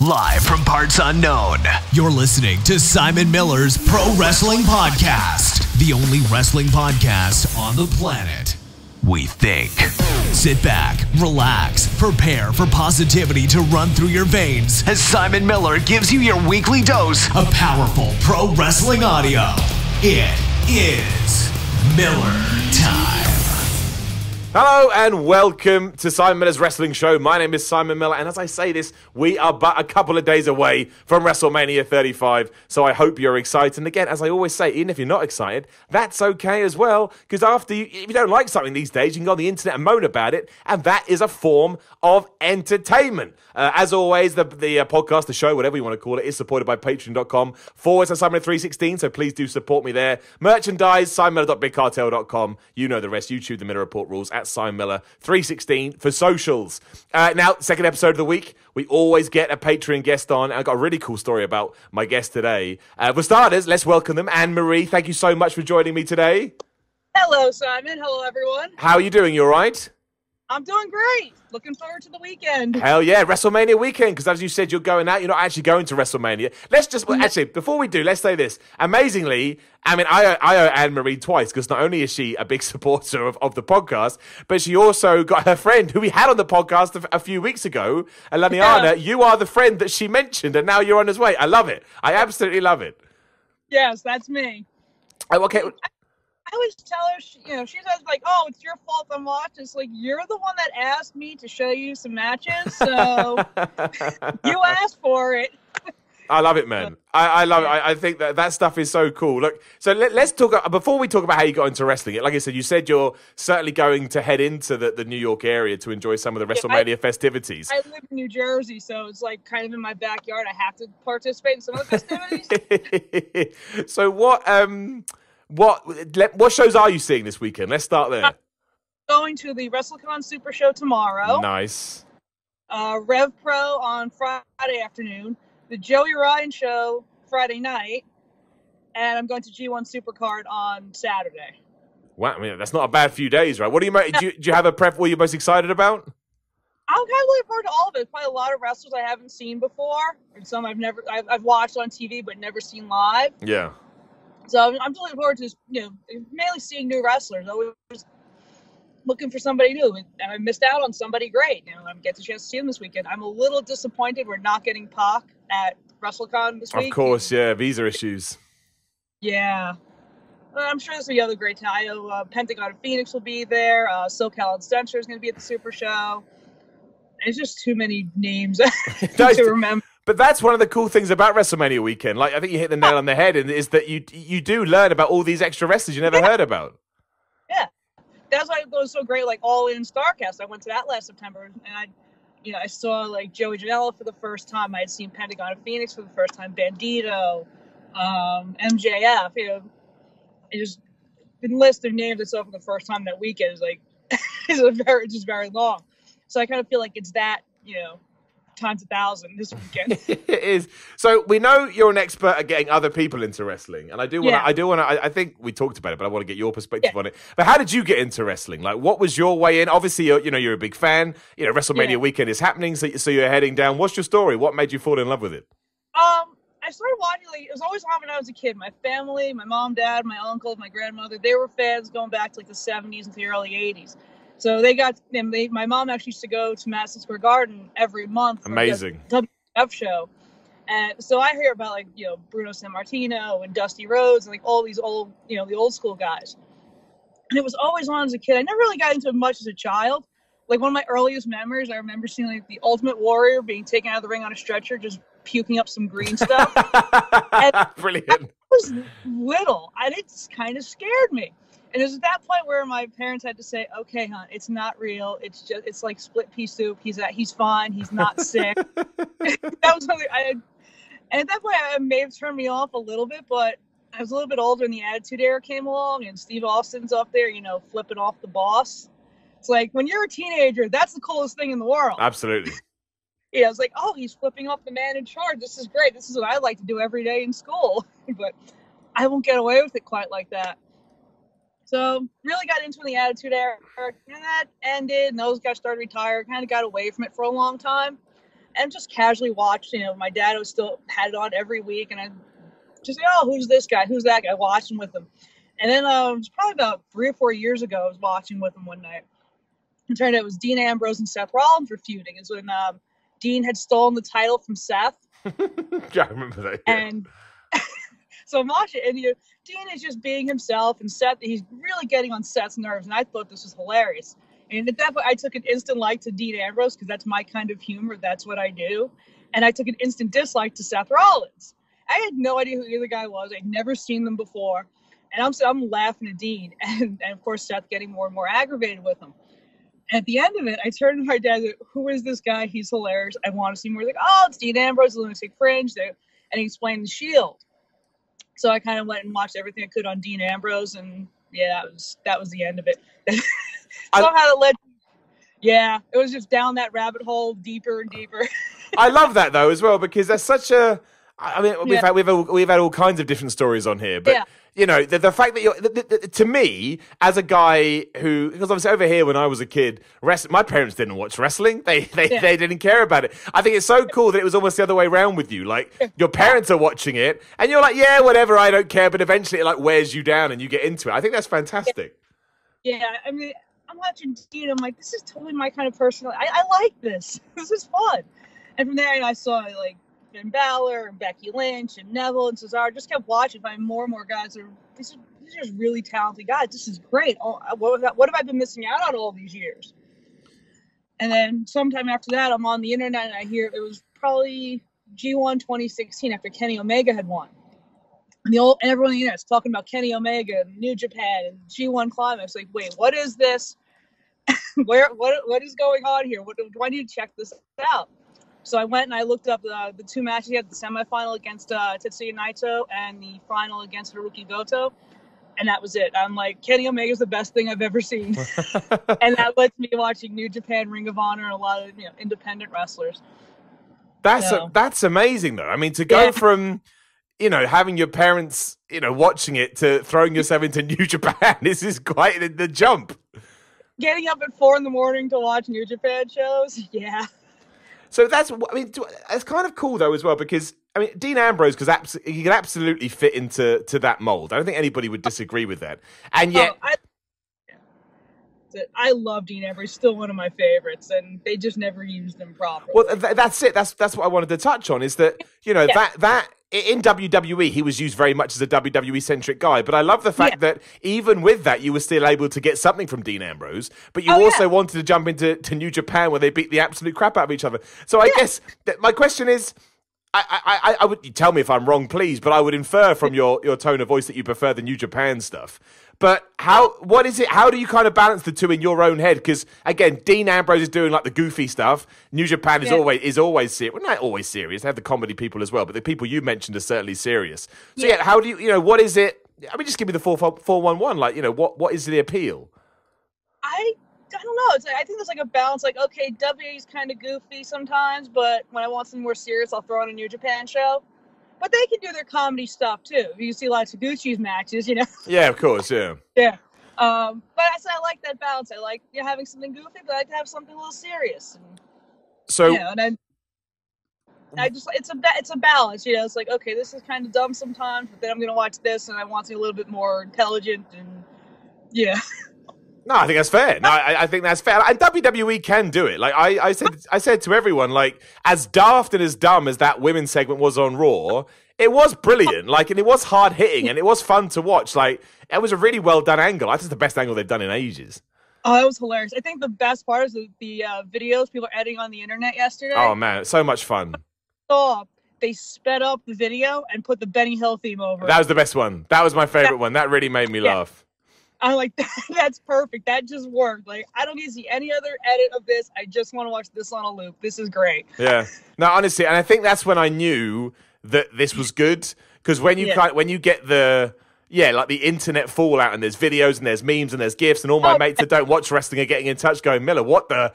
Live from parts unknown, you're listening to Simon Miller's Pro Wrestling Podcast, the only wrestling podcast on the planet, we think. Sit back, relax, prepare for positivity to run through your veins as Simon Miller gives you your weekly dose of powerful pro wrestling audio. It is Miller Time. Hello and welcome to Simon Miller's Wrestling Show. My name is Simon Miller, and as I say this, we are but a couple of days away from WrestleMania 35, so I hope you're excited. And again, as I always say, even if you're not excited, that's okay as well, because if you don't like something these days, you can go on the internet and moan about it, and that is a form of entertainment. As always, the podcast, the show, whatever you want to call it, is supported by patreon.com/Simon316, so please do support me there. Merchandise, simonmiller.bigcartel.com. You know the rest. YouTube the Miller Report rules at Simon Miller 316 for socials. Now, second episode of the week, we always get a Patreon guest on. I've got a really cool story about my guest today. For starters, let's welcome them. Anmarie, thank you so much for joining me today. Hello, Simon. Hello, everyone. How are you doing? You all right? I'm doing great. Looking forward to the weekend. Hell yeah, WrestleMania weekend, because as you said, you're going out. You're not actually going to WrestleMania. Actually, before we do, let's say this. Amazingly, I mean, I owe Anmarie twice, because not only is she a big supporter of the podcast, but she also got her friend, who we had on the podcast a few weeks ago, Alaniana. Yeah. You are the friend that she mentioned, and now you're on his way. I love it. I absolutely love it. Yes, that's me. Oh, okay. I always tell her, she's always like, oh, it's your fault I'm watching. It's like, you're the one that asked me to show you some matches, so you asked for it. I love it, man. I love it. I think that stuff is so cool. Look, so let's talk, before we talk about how you got into wrestling, like I said, you said you're certainly going to head into the New York area to enjoy some of the WrestleMania festivities. I live in New Jersey, so it's like kind of in my backyard. I have to participate in some of the festivities. So what shows are you seeing this weekend? Let's start there. I'm going to the WrestleCon Super Show tomorrow. Nice. Rev Pro on Friday afternoon. The Joey Ryan Show Friday night. And I'm going to G1 Supercard on Saturday. Wow, I mean, that's not a bad few days, right? What do you have a prep? What you're most excited about? I'm kind of looking forward to all of it. Probably a lot of wrestlers I haven't seen before, and some I've watched on TV but never seen live. Yeah. So I'm looking forward to mainly seeing new wrestlers. Always looking for somebody new, and I missed out on somebody great. I get the chance to see him this weekend. I'm a little disappointed we're not getting Pac at WrestleCon this week. Of course, yeah, visa issues. Yeah, I'm sure there's other great time. I know Pentagon of Phoenix will be there. SoCal and Censor is going to be at the Super Show. It's just too many names to remember. But that's one of the cool things about WrestleMania weekend. Like, I think you hit the nail on the head, and is that you do learn about all these extra wrestlers you never heard about. Yeah, that's why it goes so great. Like All In Starcast, I went to that last September, and I saw like Joey Janela for the first time. I had seen Pentagon of Phoenix for the first time, Bandito, MJF. I just the list of names I saw for the first time that weekend is like is very long. So I kind of feel like it's that times 1,000 this weekend. It is. So we know you're an expert at getting other people into wrestling, and I think we talked about it, but I want to get your perspective on it. But how did you get into wrestling? Like, what was your way in? Obviously, you're a big fan. WrestleMania weekend is happening, so you're heading down. What's your story? What made you fall in love with it? I started watching, it was always on when I was a kid. My family, my mom, dad, my uncle, my grandmother, they were fans going back to like the 70s and the early 80s. So my mom actually used to go to Madison Square Garden every month. Amazing. For the WWF show. And so I hear about Bruno Sammartino and Dusty Rhodes and like all these old, the old school guys. And it was always on as a kid. I never really got into it much as a child. Like one of my earliest memories, I remember seeing like the Ultimate Warrior being taken out of the ring on a stretcher, just puking up some green stuff. Brilliant. I was little, and it kind of scared me. And it was at that point where my parents had to say, okay, hon, it's not real. It's like split pea soup. He's fine. He's not sick. That was something and at that point, it may have turned me off a little bit, but I was a little bit older and the Attitude Era came along and Steve Austin's up there, flipping off the boss. It's like, when you're a teenager, that's the coolest thing in the world. Absolutely. Yeah, I was like, oh, he's flipping off the man in charge. This is great. This is what I like to do every day in school. But I won't get away with it quite like that. So really got into the Attitude Era, and that ended, and those guys started retiring. Kind of got away from it for a long time. and just casually watched. My dad was still had it on every week, and I just oh, who's this guy? Who's that guy? Watching with him, and then it was probably about 3 or 4 years ago. I was watching with him one night. It turned out it was Dean Ambrose and Seth Rollins were feuding. It's when Dean had stolen the title from Seth. Yeah, I remember that. Yeah. And so I'm watching, and Dean is just being himself, and Seth, he's really getting on Seth's nerves, and I thought this was hilarious. And at that point, I took an instant like to Dean Ambrose, because that's my kind of humor. That's what I do. And I took an instant dislike to Seth Rollins. I had no idea who either guy was. I'd never seen them before. And I'm laughing at Dean. And of course, Seth getting more and more aggravated with him. And at the end of it, I turned to my dad and said, who is this guy? He's hilarious. I want to see more. He's like, oh, it's Dean Ambrose, Lunatic Fringe. And he explained the Shield. So I kind of went and watched everything I could on Dean Ambrose. And yeah, that was the end of it. Somehow it led. Yeah, it was just down that rabbit hole deeper and deeper. I love that though as well, because that's such a. I mean, we've had all kinds of different stories on here, but the fact that to me, as a guy who, because obviously over here when I was a kid, my parents didn't watch wrestling. They didn't care about it. I think it's so cool that it was almost the other way around with you. Like your parents are watching it, and you're like, yeah, whatever, I don't care. But eventually, it like wears you down, and you get into it. I think that's fantastic. Yeah, I mean, I'm watching Dean. I'm like, this is totally my kind of person. I like this. This is fun. And from there, I saw like Finn Balor and Becky Lynch and Neville and Cesaro. Just kept watching, finding more and more guys. These are just really talented guys. This is great. Oh, what have I been missing out on all these years? And then sometime after that, I'm on the internet and I hear it was probably G1 2016 after Kenny Omega had won. And everyone on the internet is talking about Kenny Omega and New Japan and G1 Climax. Like, wait, what is this? What is going on here? Do I need to check this out? So I went and I looked up the two matches. He had the semifinal against Tetsuya Naito and the final against Hiroki Goto. And that was it. I'm like, Kenny Omega's the best thing I've ever seen. And that lets me watching New Japan, Ring of Honor, and a lot of independent wrestlers. That's amazing, though. I mean, to go from, having your parents, watching it to throwing yourself into New Japan, this is quite the jump. Getting up at 4 a.m. to watch New Japan shows, yeah. So that's kind of cool though as well, because I mean Dean Ambrose, because he can absolutely fit into that mold. I don't think anybody would disagree with that. And yet, I love Dean Ambrose. Still one of my favorites, and they just never used him properly. Well, that's it. That's what I wanted to touch on. Is that that. In WWE, he was used very much as a WWE-centric guy, but I love the fact that even with that, you were still able to get something from Dean Ambrose, but you also wanted to jump into New Japan where they beat the absolute crap out of each other. So I guess my question is, I would, you tell me if I'm wrong, please, but I would infer from your tone of voice that you prefer the New Japan stuff. But what is it? How do you kind of balance the two in your own head? Because again, Dean Ambrose is doing like the goofy stuff. New Japan is always serious. Well, not always serious. They have the comedy people as well, but the people you mentioned are certainly serious. So how do you what is it? I mean, just give me the 411. Like, what is the appeal? I don't know. I think there's like a balance. Like, okay, WWE's kind of goofy sometimes, but when I want something more serious, I'll throw on a New Japan show. But they can do their comedy stuff too. You see lots of Gucci's matches, Yeah, of course, yeah. Yeah. But I like that balance. I like having something goofy, but I like to have something a little serious. And, so, and I just it's a balance. It's like, okay, this is kind of dumb sometimes, but then I'm gonna watch this, and I want something a little bit more intelligent, and No, I think that's fair. No, I think that's fair. And WWE can do it. Like I said to everyone, like as daft and as dumb as that women's segment was on Raw, it was brilliant. Like, and it was hard hitting and it was fun to watch. Like, it was a really well done angle. I think it's the best angle they've done in ages. Oh, it was hilarious. I think the best part is the videos people are editing on the internet yesterday. Oh man, so much fun. They sped up the video and put the Benny Hill theme over. That was the best one. That was my favorite one. That really made me laugh. I'm like, that's perfect. That just worked. Like, I don't need to see any other edit of this. I just want to watch this on a loop. This is great. Yeah. No, honestly, and I think that's when I knew that this was good. Because when you get the internet fallout and there's videos and there's memes and there's GIFs and all my mates that don't watch wrestling are getting in touch going, Miller, what the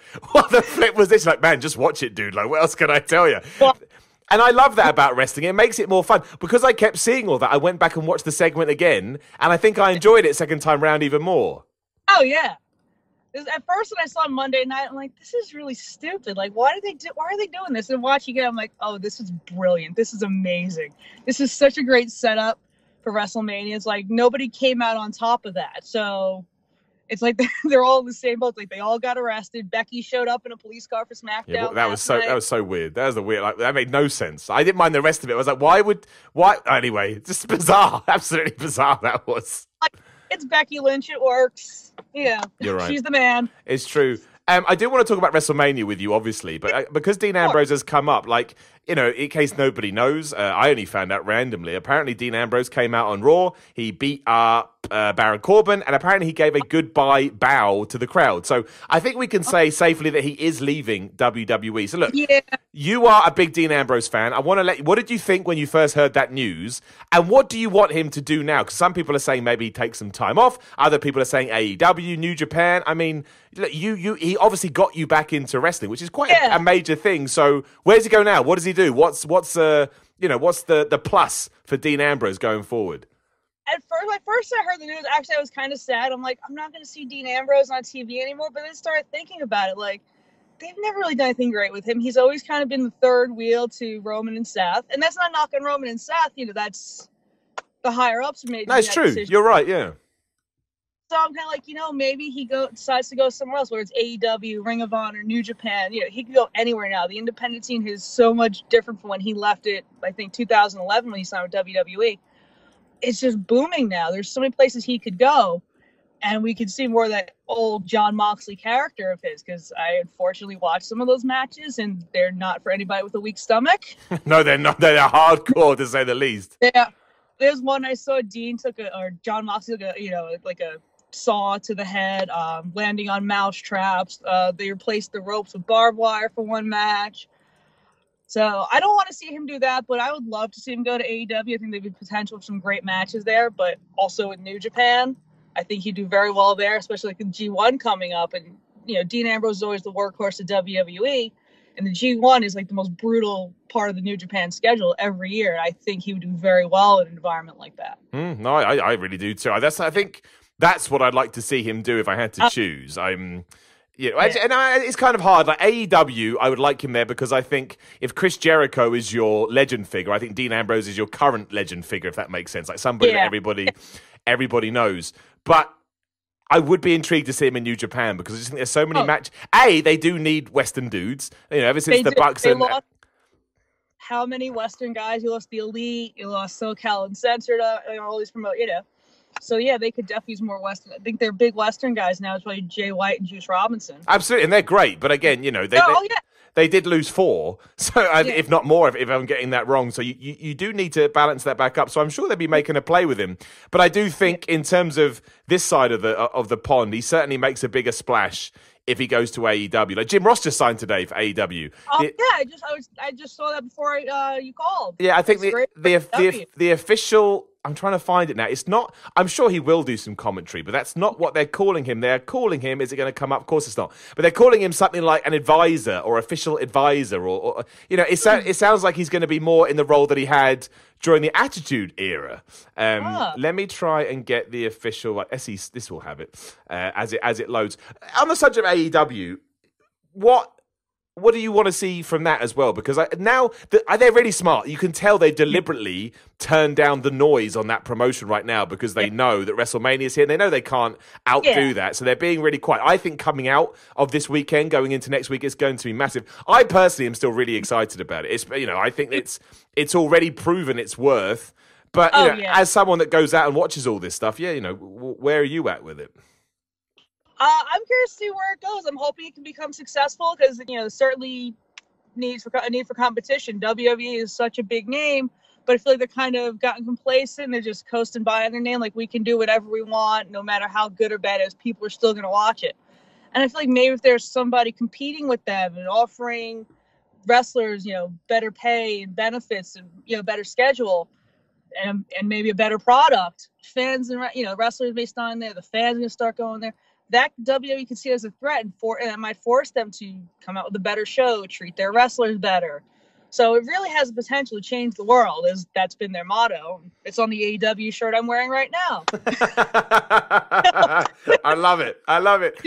flip was this? Like, man, just watch it, dude. Like, what else can I tell you? And I love that about wrestling. It makes it more fun. Because I kept seeing all that, I went back and watched the segment again, and I think I enjoyed it second time round even more. Oh, yeah. At first, when I saw it Monday night, I'm like, this is really stupid. Like, why are they doing this? And watching it, I'm like, oh, this is brilliant. This is amazing. This is such a great setup for WrestleMania. It's like nobody came out on top of that. So it's like they're all in the same boat. Like they all got arrested. Becky showed up in a police car for SmackDown. Yeah, well, that was so weird. That was the weird. Like that made no sense. I didn't mind the rest of it. I was like, why? Anyway, just bizarre. Absolutely bizarre. That was. Like, it's Becky Lynch. It works. Yeah, you're right. She's the man. It's true. I do want to talk about WrestleMania with you, obviously, but because Dean Ambrose has come up, like, you know, in case nobody knows, I only found out randomly. Apparently, Dean Ambrose came out on Raw. He beat up Baron Corbin, and apparently he gave a goodbye bow to the crowd. So I think we can say safely that he is leaving WWE. So look, you are a big Dean Ambrose fan. I want to what did you think when you first heard that news? And what do you want him to do now? Because some people are saying maybe he takes some time off. Other people are saying AEW, New Japan. I mean, he obviously got you back into wrestling, which is quite a major thing. So where does he go now? What does he do? What's the plus for Dean Ambrose going forward? At first I heard the news, actually I was kind of sad. I'm like, I'm not going to see Dean Ambrose on TV anymore. But then I started thinking about it. Like, they've never really done anything great with him. He's always kind of been the third wheel to Roman and Seth. And that's not knocking Roman and Seth. You know, that's the higher ups made. That's true. Decision. You're right, yeah. So I'm kind of like, you know, maybe he decides to go somewhere else, whether it's AEW, Ring of Honor, New Japan. You know, he could go anywhere now. The independent scene is so much different from when he left it, I think, 2011 when he signed with WWE. It's just booming now. There's so many places he could go, and we could see more of that old John Moxley character of his, because I unfortunately watched some of those matches, and they're not for anybody with a weak stomach. No, they're not. They're hardcore, to say the least. Yeah. There's one I saw John Moxley took a saw to the head, landing on mouse traps. They replaced the ropes with barbed wire for one match. So I don't want to see him do that, but I would love to see him go to AEW. I think there'd be potential for some great matches there, but also in New Japan, I think he'd do very well there, especially like the G1 coming up. And, you know, Dean Ambrose is always the workhorse of WWE, and the G1 is like the most brutal part of the New Japan schedule every year. And I think he would do very well in an environment like that. No, I really do too. I think that's what I'd like to see him do if I had to choose. It's kind of hard. Like AEW, I would like him there because I think if Chris Jericho is your legend figure, I think Dean Ambrose is your current legend figure, if that makes sense. Like somebody that everybody knows. But I would be intrigued to see him in New Japan because I just think there's so many matches. They do need Western dudes. You know, ever since the Bucks and lost how many Western guys? You lost the Elite, you lost SoCal Uncensored, all these So, yeah, they could definitely use more Western. I think they're big Western guys now. It's probably Jay White and Juice Robinson. Absolutely, and they're great. But again, you know, they did lose 4, so if not more, if I'm getting that wrong. So you do need to balance that back up. So I'm sure they'll be making a play with him. But I do think in terms of this side of the pond, he certainly makes a bigger splash if he goes to AEW. Like Jim Ross just signed today for AEW. I just saw that before you called. Yeah, I think the official. I'm trying to find it now. It's not. I'm sure he will do some commentary, but that's not what they're calling him. They're calling him. Is it going to come up? Of course, it's not. But they're calling him something like an advisor or official advisor, or you know, it sounds like he's going to be more in the role that he had during the Attitude Era. Let me try and get the official. Like, this will have it as it loads. On the subject of AEW, what do you want to see from that as well? Because they're really smart. You can tell they deliberately turned down the noise on that promotion right now because they know that WrestleMania is here and they know they can't outdo that. So they're being really quiet. I think coming out of this weekend, going into next week, is going to be massive. I personally am still really excited about it. I think it's already proven its worth. But as someone that goes out and watches all this stuff, where are you at with it? I'm curious to see where it goes. I'm hoping it can become successful because, certainly a need for competition. WWE is such a big name, but I feel like they're kind of gotten complacent. They're just coasting by on their name. Like, we can do whatever we want, no matter how good or bad it is. People are still going to watch it. And I feel like maybe if there's somebody competing with them and offering wrestlers, better pay and benefits and, better schedule and maybe a better product, fans and, wrestlers based on there, the fans are going to start going there. That WWE can see as a threat, and it might force them to come out with a better show, treat their wrestlers better, So it really has the potential to change the world. That's been their motto. It's on the AEW shirt I'm wearing right now. I love it. I love it.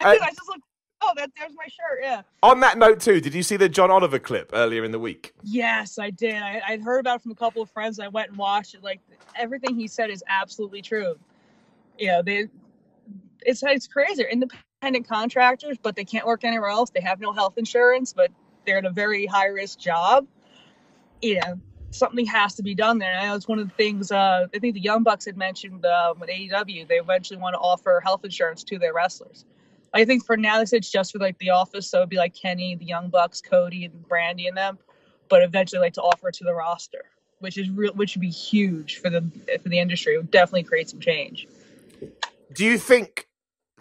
I just look. Oh, there's my shirt. Yeah. On that note, too, did you see the John Oliver clip earlier in the week? Yes, I did. I'd heard about it from a couple of friends. I went and watched it. Like, everything he said is absolutely true. You know, it's crazy. They're independent contractors, but they can't work anywhere else. They have no health insurance, but they're in a very high risk job. You know, something has to be done there. And I know it's one of the things. I think the Young Bucks had mentioned with AEW. They eventually want to offer health insurance to their wrestlers. I think for now, they said it's just for like the office, so it'd be like Kenny, the Young Bucks, Cody, and Brandy, and them. But eventually, like to offer it to the roster, which would be huge for the industry. It would definitely create some change. Do you think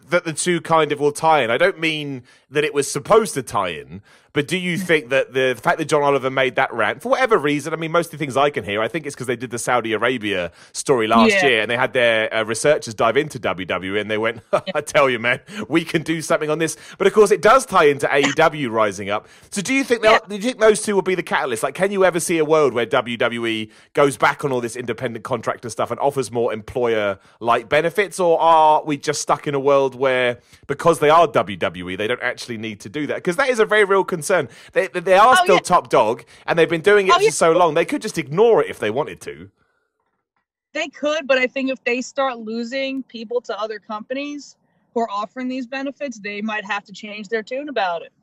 that the two kind of will tie in? I don't mean that it was supposed to tie in, but do you think that the fact that John Oliver made that rant, for whatever reason, I mean, most of the things I can hear, I think it's because they did the Saudi Arabia story last year and they had their researchers dive into WWE and they went, I tell you, man, we can do something on this. But of course, it does tie into AEW rising up. So do you think do you think those two will be the catalyst? Like, can you ever see a world where WWE goes back on all this independent contractor stuff and offers more employer-like benefits? Or are we just stuck in a world where, because they are WWE, they don't actually need to do that? Because that is a very real concern. They are still top dog, and they've been doing it for so long. They could just ignore it if they wanted to. They could, but I think if they start losing people to other companies who are offering these benefits, they might have to change their tune about it.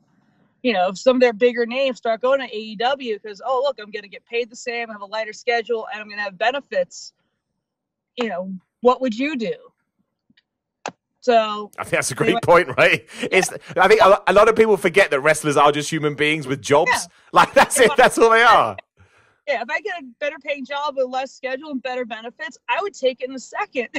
You know, if some of their bigger names start going to AEW because, oh, look, I'm going to get paid the same, I have a lighter schedule, and I'm going to have benefits, you know, what would you do? So I think that's a great point, right? I think a lot of people forget that wrestlers are just human beings with jobs. Yeah. Like, that's it. That's all they are. Yeah, if I get a better paying job with less schedule and better benefits, I would take it in a second.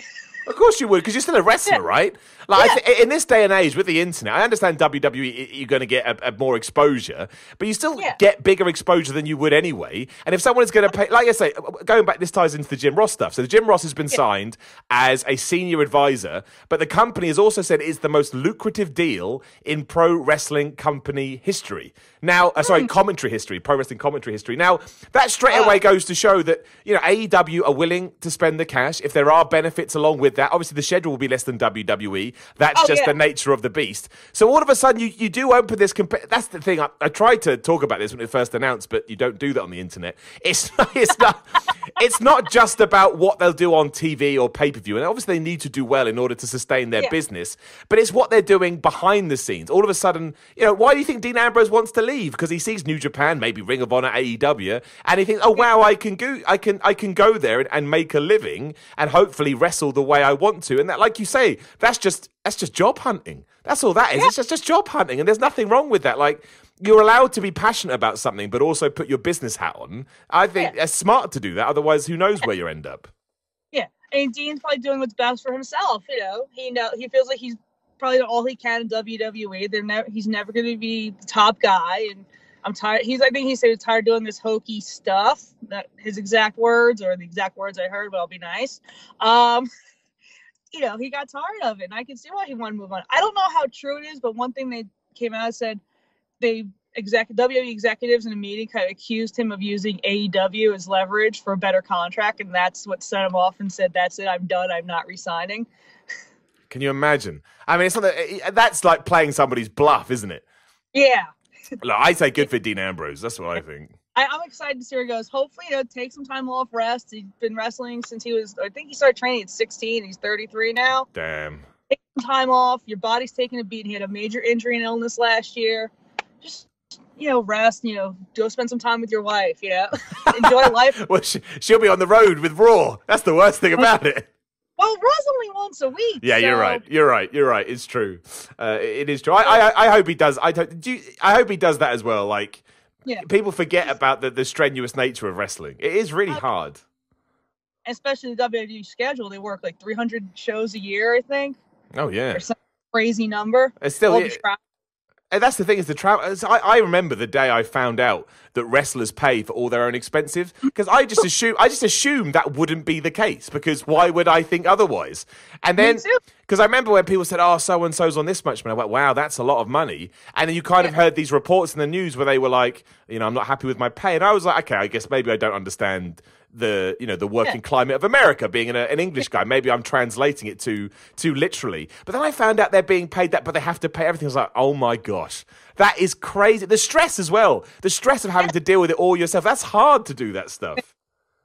Of course you would, because you're still a wrestler, right? Like in this day and age with the internet, I understand WWE, you're going to get a more exposure, but you still get bigger exposure than you would anyway. And if someone is going to pay, like I say, going back, this ties into the Jim Ross stuff. So the Jim Ross has been signed as a senior advisor, but the company has also said it's the most lucrative deal in pro wrestling company history. Now, commentary history, pro wrestling commentary history. Now, that straight away goes to show that, you know, AEW are willing to spend the cash if there are benefits along with that. Obviously, the schedule will be less than WWE. That's just the nature of the beast. So all of a sudden, you do open this. That's the thing. I tried to talk about this when it first announced, but you don't do that on the internet. It's not just about what they'll do on TV or pay-per-view. And obviously, they need to do well in order to sustain their business. But it's what they're doing behind the scenes. All of a sudden, you know, why do you think Dean Ambrose wants to leave? Because he sees New Japan, maybe Ring of Honor, AEW, and he thinks, oh wow, I can go there and make a living and hopefully wrestle the way I want to. And that, like you say, that's just job hunting. That's all that is. It's just job hunting, and there's nothing wrong with that. Like, you're allowed to be passionate about something, but also put your business hat on. I think it's smart to do that. Otherwise, who knows where you end up? Yeah, and Dean's probably doing what's best for himself. You know, he feels like he's probably done all he can in WWE. He's never going to be the top guy, and I'm tired. I think he said he's tired doing this hokey stuff. That his exact words, or the exact words I heard, but I'll be nice. You know, he got tired of it, and I can see why he wanted to move on. I don't know how true it is, but one thing they came out and said, WWE executives in a meeting kind of accused him of using AEW as leverage for a better contract, and that's what set him off and said, that's it, I'm done, I'm not re-signing. Can you imagine? I mean, it's not that's like playing somebody's bluff, isn't it? Yeah. Look, I say good for Dean Ambrose. That's what I think. I'm excited to see where it goes. Hopefully, take some time off, rest. He's been wrestling since I think he started training at 16. He's 33 now. Damn. Take some time off. Your body's taking a beat. He had a major injury and illness last year. Just, rest, go spend some time with your wife, enjoy life. Well, she'll be on the road with Raw. That's the worst thing about it. Well, Raw's only once a week. Yeah, so. You're right. It's true. It is true. I hope he does. I hope he does that as well. Like, people forget about the strenuous nature of wrestling. It is really hard. Especially the WWE schedule. They work like 300 shows a year, I think. Oh, yeah. Or some crazy number. It's still... And that's the thing, is the travel. I remember the day I found out that wrestlers pay for all their own expenses, because I just assumed that wouldn't be the case, because why would I think otherwise? And then, because I remember when people said, "Oh, so and so's on this much money," I went, "Wow, that's a lot of money." And then you kind of heard these reports in the news where they were like, I'm not happy with my pay. And I was like, okay, I guess maybe I don't understand the working climate of America, being an English guy. Maybe I'm translating it too literally. But then I found out they're being paid that, but they have to pay everything. I was like, oh my gosh, that is crazy. The stress as well. The stress of having to deal with it all yourself. That's hard to do that stuff.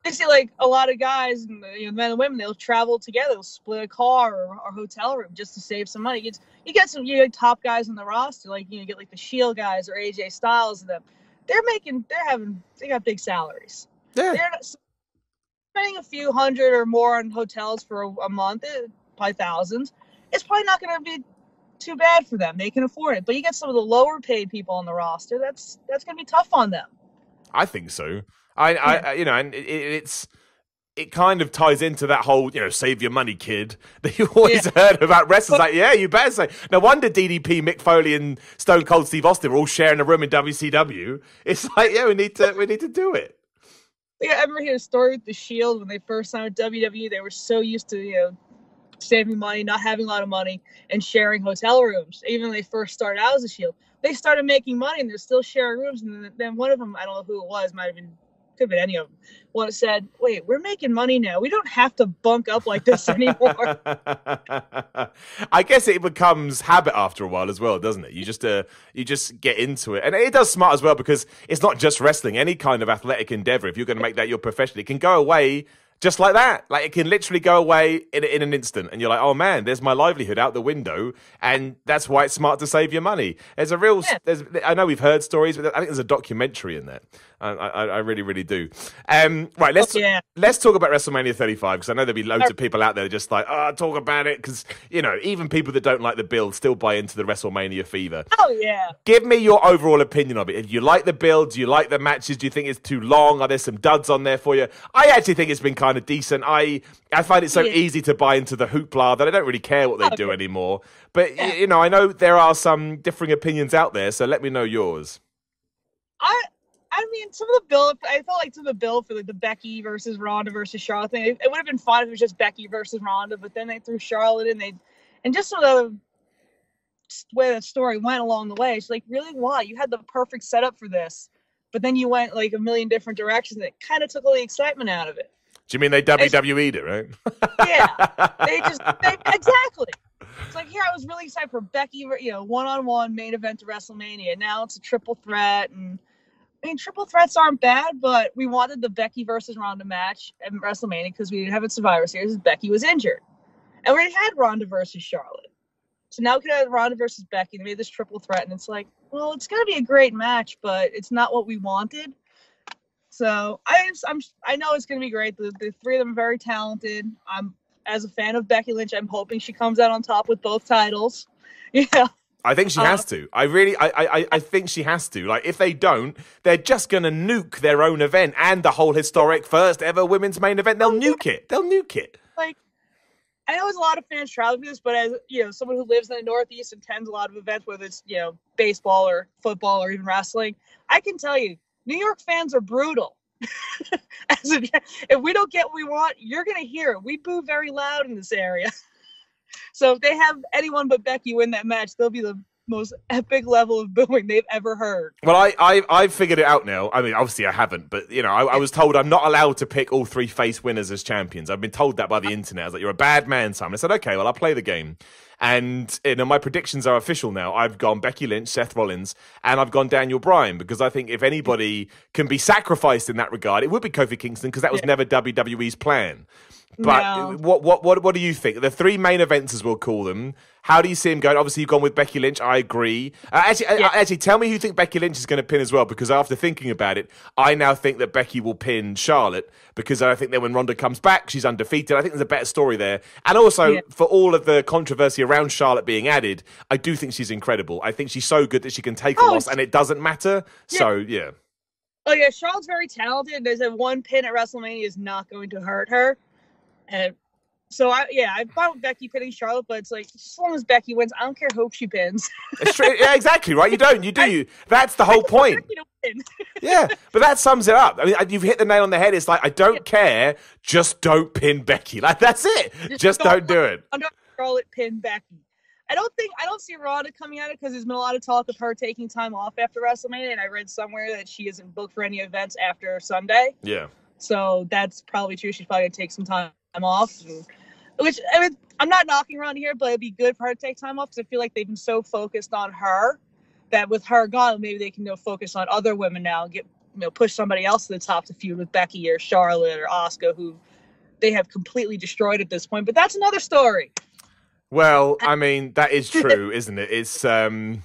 You see, like, a lot of guys, men and women, they'll travel together. They'll split a car or hotel room just to save some money. You get some top guys on the roster, like, you get like the Shield guys or AJ Styles and them. They got big salaries. Yeah. They're not spending a few hundred or more on hotels for a month, probably thousands. It's probably not going to be too bad for them. They can afford it. But you get some of the lower paid people on the roster. That's going to be tough on them. I think so. And it kind of ties into that whole, save your money, kid, that you always heard about wrestlers. Like, yeah, you better say. No wonder DDP, Mick Foley, and Stone Cold Steve Austin were all sharing a room in WCW. It's like, yeah, we need to do it. Yeah, I remember hearing a story with the Shield when they first signed with WWE. They were so used to, saving money, not having a lot of money, and sharing hotel rooms. Even when they first started out as a Shield, they started making money, and they're still sharing rooms. And then one of them, I don't know who it was, could have been any of them, one said, wait, we're making money now. We don't have to bunk up like this anymore. I guess it becomes habit after a while as well, doesn't it? You just get into it. And it does smart as well, because it's not just wrestling. Any kind of athletic endeavor, if you're going to make that your profession, it can go away just like that. Like, it can literally go away in an instant. And you're like, oh man, there's my livelihood out the window. And that's why it's smart to save your money. There's a real, I know we've heard stories, but I think there's a documentary in that. I really, really do. Right, let's talk about WrestleMania 35, because I know there'll be loads of people out there just like, talk about it, because, even people that don't like the build still buy into the WrestleMania fever. Oh, yeah. Give me your overall opinion of it. Do you like the build? Do you like the matches? Do you think it's too long? Are there some duds on there for you? I actually think it's been kind of decent. I find it so easy to buy into the hoopla that I don't really care what they do anymore. But, I know there are some differing opinions out there, so let me know yours. I mean, some of the build, I felt like some of the build for like the Becky versus Ronda versus Charlotte thing, it would have been fun if it was just Becky versus Ronda, but then they threw Charlotte in, and just sort of the way that story went along the way, it's like, really, why? You had the perfect setup for this, but then you went like a million different directions that kind of took all the excitement out of it. Do you mean they WWE'd it, right? Yeah, exactly. It's like, here, I was really excited for Becky, one-on-one main event to WrestleMania. Now it's a triple threat, and I mean, triple threats aren't bad, but we wanted the Becky versus Ronda match at WrestleMania because we didn't have a Survivor Series. Becky was injured. And we already had Ronda versus Charlotte. So now we could have Ronda versus Becky. They made this triple threat, and it's like, well, it's going to be a great match, but it's not what we wanted. So I know it's going to be great. The three of them are very talented. As a fan of Becky Lynch, I'm hoping she comes out on top with both titles. Yeah. I think she has to. I think she has to. Like, if they don't, they're just going to nuke their own event and the whole historic first ever women's main event. They'll nuke it. Like, I know there's a lot of fans traveling to this, but as someone who lives in the Northeast and attends a lot of events, whether it's baseball or football or even wrestling, I can tell you, New York fans are brutal. If we don't get what we want, you're going to hear it. We boo very loud in this area. So if they have anyone but Becky win that match, they'll be the most epic level of booing they've ever heard. Well, I've figured it out now. I mean, obviously I haven't, but I was told I'm not allowed to pick all three face winners as champions. I've been told that by the internet. I was like, you're a bad man, Simon. I said, okay, well, I'll play the game. And my predictions are official now. I've gone Becky Lynch, Seth Rollins, and I've gone Daniel Bryan, because I think if anybody can be sacrificed in that regard, it would be Kofi Kingston, because that was never WWE's plan. But what do you think? The three main events, as we'll call them. How do you see him going? Obviously, you've gone with Becky Lynch. I agree. Actually, tell me who you think Becky Lynch is going to pin as well, because after thinking about it, I now think that Becky will pin Charlotte, because I think that when Ronda comes back, she's undefeated. I think there's a better story there. And also, for all of the controversy around Charlotte being added, I do think she's incredible. I think she's so good that she can take a loss, and it doesn't matter. Yeah. So, yeah. Oh, yeah, Charlotte's very talented. There's one pin at WrestleMania is not going to hurt her. And so I thought Becky pinning Charlotte, but it's like, as long as Becky wins, I don't care who she pins. Yeah, exactly, right? You don't. You do. That's the whole point. Yeah, but that sums it up. I mean, you've hit the nail on the head. It's like, I don't care. Just don't pin Becky. Like, that's it. Just don't do it. I'm not Charlotte pin Becky. I don't see Ronda coming at it because there's been a lot of talk of her taking time off after WrestleMania, and I read somewhere that she isn't booked for any events after Sunday. Yeah. So that's probably true. She's probably gonna take some time off, which I mean, I'm not knocking Ronda here, but it'd be good for her to take time off because I feel like they've been so focused on her that with her gone, maybe they can focus on other women now and get push somebody else to the top to feud with Becky or Charlotte or Asuka, who they have completely destroyed at this point. But that's another story. Well, I mean, that is true, isn't it? It's, I mean,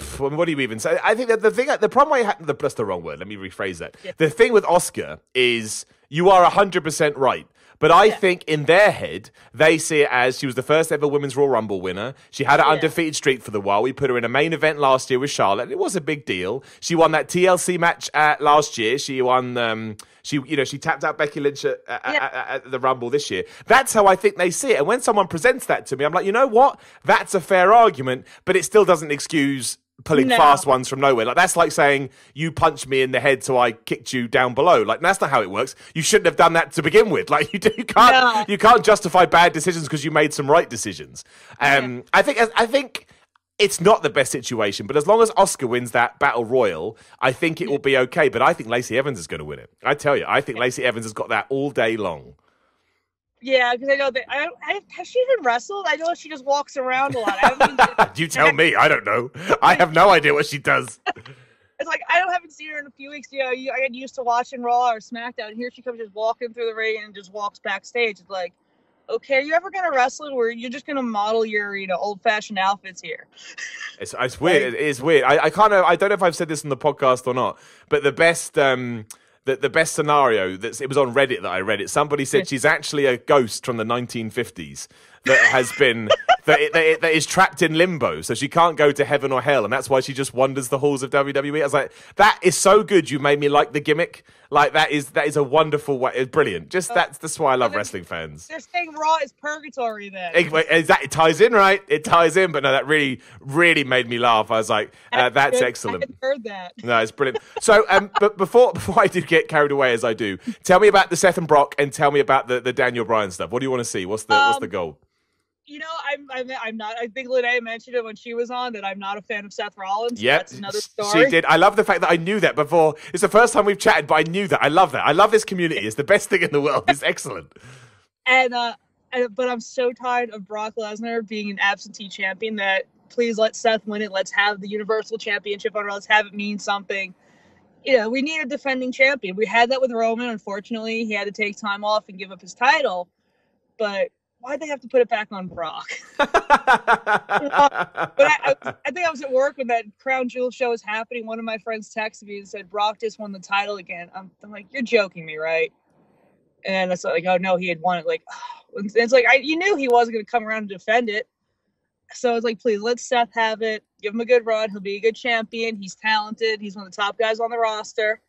what do you even say? I think that the problem I had, that's the wrong word. Let me rephrase that. Yeah. The thing with Asuka is you are 100% right. But I think in their head, they see it as she was the first ever Women's Royal Rumble winner. She had an undefeated streak for the while. We put her in a main event last year with Charlotte. It was a big deal. She won that TLC match last year. She won. She tapped out Becky Lynch at the Rumble this year. That's how I think they see it. And when someone presents that to me, I'm like, you know what? That's a fair argument, but it still doesn't excuse pulling fast ones from nowhere. Like, that's like saying you punched me in the head, so I kicked you down below. Like, that's not how it works. You shouldn't have done that to begin with. Like, you can't justify bad decisions because you made some right decisions. I think it's not the best situation, but as long as Asuka wins that battle royal, I think it will be okay. But I think Lacey Evans is going to win it. I tell you, I think Lacey Evans has got that all day long. Yeah, because I know that has she even wrestled? I know she just walks around a lot. You tell me. I don't know. I have no idea what she does. It's like I haven't seen her in a few weeks. I get used to watching Raw or SmackDown. And here she comes just walking through the ring and just walks backstage. It's like, okay, are you ever gonna wrestle, or you're just gonna model your old-fashioned outfits here? It's weird. It is weird. I don't know if I've said this on the podcast or not, but the best. The best scenario, it was on Reddit that I read it. Somebody said she's actually a ghost from the 1950s that has been that is trapped in limbo, so she can't go to heaven or hell, and that's why she just wanders the halls of WWE. I was like, that is so good. You made me like the gimmick. Like, that is a wonderful way. It's brilliant. That's why I love wrestling fans. They're saying Raw is purgatory then. It ties in, right? It ties in, but no, that really, really made me laugh. I was like, that's excellent. I hadn't heard that. No, it's brilliant. So, but before I do get carried away as I do, tell me about the Seth and Brock, and tell me about the Daniel Bryan stuff. What do you want to see? What's the goal? I'm not. I think Linnea mentioned it when she was on that I'm not a fan of Seth Rollins. Yeah, that's another story. She did. I love the fact that I knew that before. It's the first time we've chatted, but I knew that. I love that. I love this community. It's the best thing in the world. It's excellent. But I'm so tired of Brock Lesnar being an absentee champion. That please let Seth win it. Let's have the Universal Championship on. Let's have it mean something. We need a defending champion. We had that with Roman. Unfortunately, he had to take time off and give up his title. But why'd they have to put it back on Brock? But I think I was at work when that Crown Jewel show was happening. One of my friends texted me and said, Brock just won the title again. I'm like, you're joking me, right? And it's like, oh, no, he had won it. Like, oh. It's like, you knew he wasn't going to come around and defend it. So it's like, please, let Seth have it. Give him a good run. He'll be a good champion. He's talented. He's one of the top guys on the roster.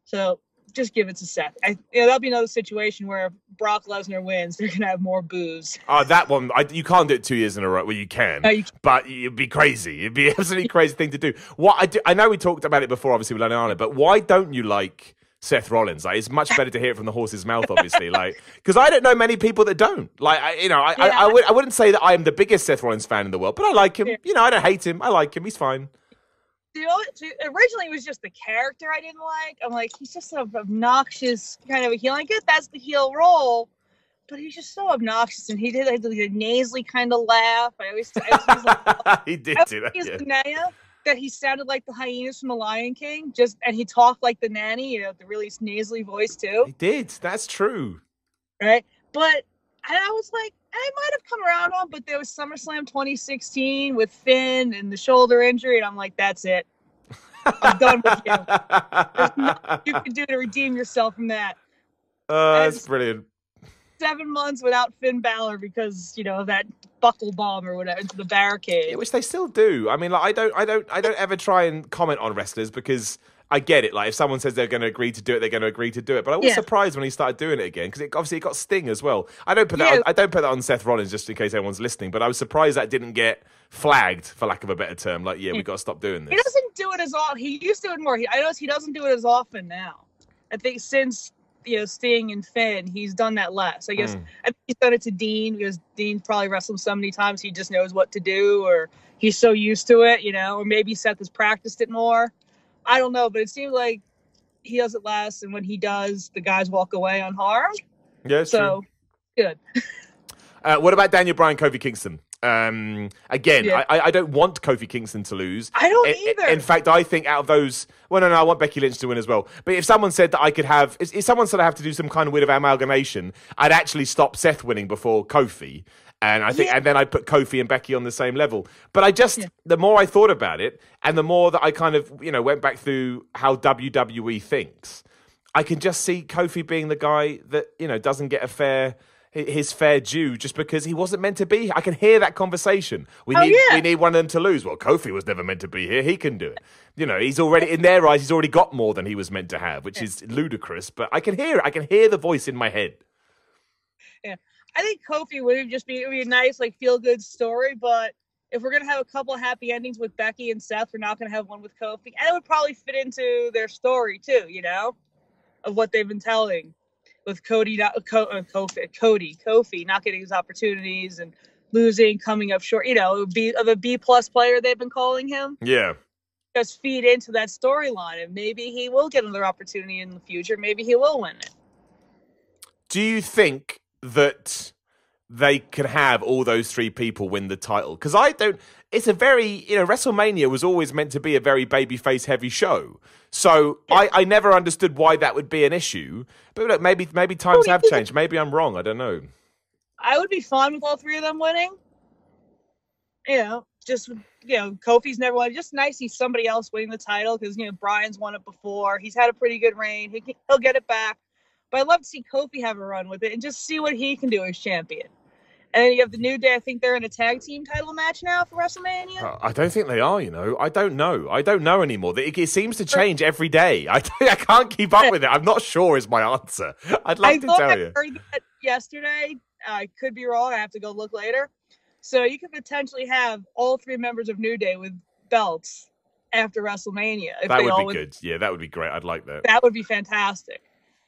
So just give it to Seth. That'll be another situation where if Brock Lesnar wins, they're going to have more boos. Oh, that one, you can't do it 2 years in a row. Well, you can, but it'd be crazy. It'd be an absolutely crazy thing to do. I know we talked about it before, obviously, with Lana, but why don't you like Seth Rollins? Like, it's much better to hear it from the horse's mouth, obviously. Like, because I don't know many people that don't. Like, I wouldn't say that I am the biggest Seth Rollins fan in the world, but I like him. Yeah. I don't hate him. I like him. He's fine. Originally, it was just the character I didn't like. I'm like, he's just an obnoxious kind of a heel. I get that's the heel role, but he's just so obnoxious. And he did like the nasally kind of laugh. I always like, he did do that. Linnea, that he sounded like the hyenas from The Lion King, and he talked like the nanny, the really nasally voice too. He did. That's true. Right, but I was like, I might have come around on, but there was SummerSlam 2016 with Finn and the shoulder injury, and I'm like, that's it. I'm done with you. There's nothing you can do to redeem yourself from that. That's brilliant. 7 months without Finn Balor because of that buckle bomb or whatever into the barricade. Yeah, which they still do. I mean, like, I don't ever try and comment on wrestlers because I get it. Like, if someone says they're going to agree to do it, they're going to agree to do it. But I was surprised when he started doing it again because it got Sting as well. I don't put that on Seth Rollins just in case anyone's listening. But I was surprised that didn't get flagged, for lack of a better term. Like, we've got to stop doing this. He doesn't do it as often. He used to do it more. I notice he doesn't do it as often now. I think since Sting and Finn, he's done that less. I guess I think he's done it to Dean because Dean probably wrestled so many times he just knows what to do, or he's so used to it, or maybe Seth has practiced it more. I don't know, but it seems like he does it less, and when he does, the guys walk away unharmed. Yeah, it's true. Good. What about Daniel Bryan, Kofi Kingston? Again, I don't want Kofi Kingston to lose. I don't either. In fact, I think out of those, no, I want Becky Lynch to win as well. But if someone said that I could have, if someone said I have to do some kind of weird amalgamation, I'd actually stop Seth winning before Kofi. And I think, and then I'd put Kofi and Becky on the same level. But the more I thought about it, and the more that I kind of, went back through how WWE thinks, I can just see Kofi being the guy that, doesn't get his fair due just because he wasn't meant to be here. I can hear that conversation. We need one of them to lose. Well, Kofi was never meant to be here. He can do it. He's already, in their eyes, he's already got more than he was meant to have, which is ludicrous. But I can hear it. I can hear the voice in my head. Yeah. I think Kofi would be a nice, feel-good story, but if we're going to have a couple of happy endings with Becky and Seth, we're not going to have one with Kofi. And it would probably fit into their story, too, of what they've been telling. With Kofi not getting his opportunities and losing, coming up short, of a B+ player they've been calling him. Yeah. Just feed into that storyline, and maybe he will get another opportunity in the future. Maybe he will win it. Do you think that they can have all those three people win the title? Because I don't. It's a very, WrestleMania was always meant to be a very babyface heavy show. So I never understood why that would be an issue. But look, maybe times have changed. Maybe I'm wrong. I don't know. I would be fine with all three of them winning. Kofi's never won. Just nice to see somebody else winning the title because, Bryan's won it before. He's had a pretty good reign. He'll get it back. But I'd love to see Kofi have a run with it and just see what he can do as champion. And then you have the New Day. I think they're in a tag team title match now for WrestleMania. I don't think they are, I don't know. I don't know anymore. It seems to change every day. I can't keep up with it. I'm not sure is my answer. I'd love to tell you. I heard that yesterday. I could be wrong. I have to go look later. So you could potentially have all three members of New Day with belts after WrestleMania. That would be good. Yeah, that would be great. I'd like that. That would be fantastic.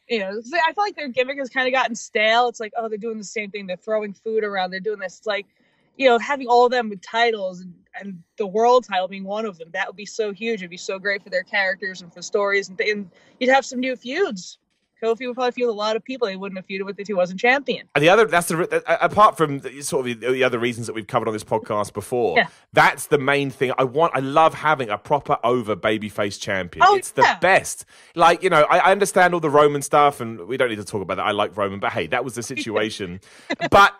I feel like their gimmick has kind of gotten stale. It's like, oh, they're doing the same thing. They're throwing food around. They're doing this. It's like, having all of them with titles and the world title being one of them. That would be so huge. It'd be so great for their characters and for stories. And you'd have some new feuds. Kofi would probably feud a lot of people he wouldn't have feuded with if he wasn't champion. And apart from the other reasons that we've covered on this podcast before, that's the main thing. I love having a proper over babyface champion. It's the best. I understand all the Roman stuff, and we don't need to talk about that. I like Roman, but hey, that was the situation. But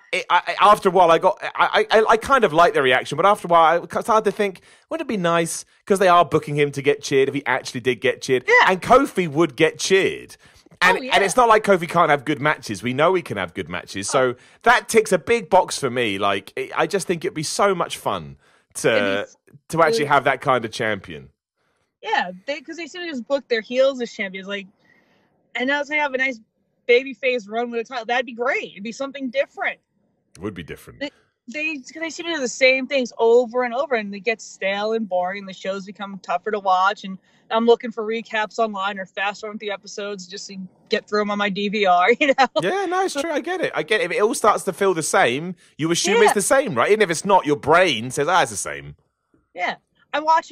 after a while, I kind of like the reaction, but after a while, I started to think, wouldn't it be nice, because they are booking him to get cheered, if he actually did get cheered, and Kofi would get cheered. And it's not like Kofi can't have good matches. We know he can have good matches. So that ticks a big box for me. I just think it'd be so much fun to actually have that kind of champion. Yeah, because they seem to just book their heels as champions. And now they have a nice babyface run with a title. That'd be great. It'd be something different. It would be different. They seem to do the same things over and over, and they get stale and boring. The shows become tougher to watch, and I'm looking for recaps online or fast forward the episodes just to get through them on my DVR. Yeah, no, it's true. I get it. If it all starts to feel the same, you assume it's the same, right? Even if it's not, your brain says, it's the same. Yeah, I watch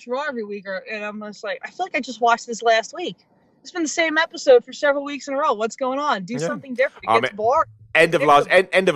Raw every week, and I'm just like, I feel like I just watched this last week. It's been the same episode for several weeks in a row. What's going on? Do something different. It gets boring. End of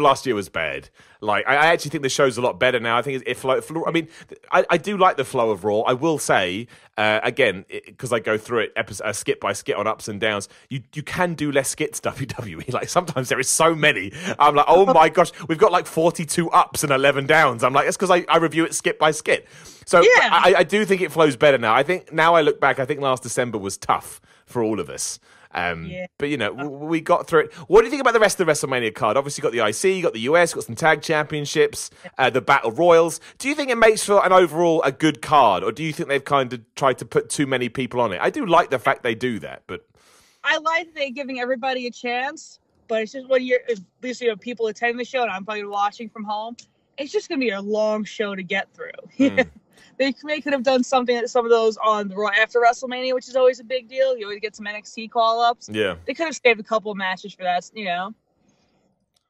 last year was bad. I actually think the show's a lot better now. I think it flow. I mean, I do like the flow of Raw. I will say again, because I go through it skit by skit on ups and downs. You can do less skits WWE. Sometimes there is so many. I'm like, oh my gosh, we've got 42 ups and 11 downs. I'm like, that's because I review it skit by skit. So I do think it flows better now. I think now I look back, I think last December was tough for all of us. But we got through it. What do you think about the rest of the WrestleMania card? Obviously, you got the IC, you got the US, you got some tag championships, the Battle Royals. Do you think it makes for an overall a good card, or do you think they've kind of tried to put too many people on it? I do like the fact they do that, but I like that they're giving everybody a chance. But it's just when at least people attending the show, and I'm probably watching from home. It's just gonna be a long show to get through. They could have done something some of those on the Raw after WrestleMania, which is always a big deal. You always get some NXT call-ups. Yeah. They could have saved a couple of matches for that,